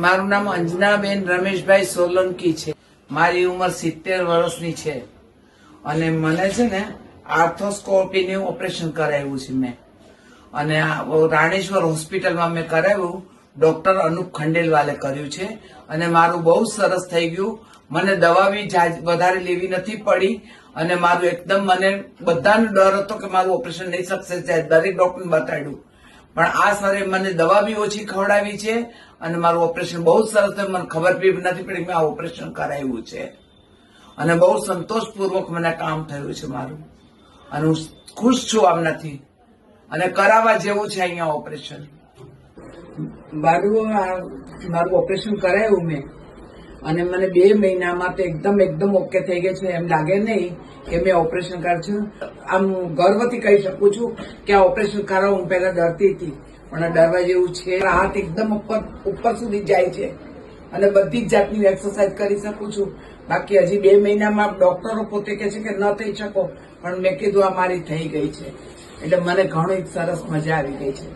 મારું નામ અંજનાબેન રમેશભાઈ સોલંકી છે। મારી ઉંમર 70 વર્ષની છે અને મને છે ને આર્થોસ્કોપીનું ઓપરેશન કરાવ્યું છે મેં અને રાણેશ્વર હોસ્પિટલમાં મેં કરાવ્યું। ડોક્ટર અનુપ ખંડેલવાલે કર્યું છે અને મારું બહુ સરસ થઈ ગયું। મને દવા બી વધારે લેવી નથી પડી અને મારું એકદમ મને બધાનો ડર હતો કે મારું ઓપરેશન નહીં સક્સેસ જાય, દરેક ડોક્ટરને બતાડ્યું પણ આ સરે મને દવા બી ઓછી ખવડાવી છે અને મારું ઓપરેશન બહુ સરસ થયું। મને ખબર બી નથી પડી મેં આ ઓપરેશન કરાવ્યું છે અને બહુ સંતોષપૂર્વક મને કામ થયું છે મારું અને હું ખુશ છું આમનાથી અને કરાવવા જેવું છે અહીંયા ઓપરેશન। મારું ઓપરેશન કરાવ્યું મેં અને મને 2 મહિનામાં તો એકદમ ઓકે થઈ ગઈ છે। એમ લાગે નહીં કે મેં ઓપરેશન કર્યું છે। આમ ગર્વથી કહી શકું છું કે આ ઓપરેશન કરાવવું હું પહેલા ડરતી હતી પણ આ ડરવા જેવું છે। હાથ એકદમ ઉપર સુધી જાય છે અને બધી જ જાતની એક્સરસાઇઝ કરી શકું છું। બાકી હજી 2 મહિનામાં ડોક્ટરો પોતે કહે છે કે ન થઈ શકો પણ મેં કીધું આ મારી થઈ ગઈ છે એટલે મને ઘણી સરસ મજા આવી ગઈ છે।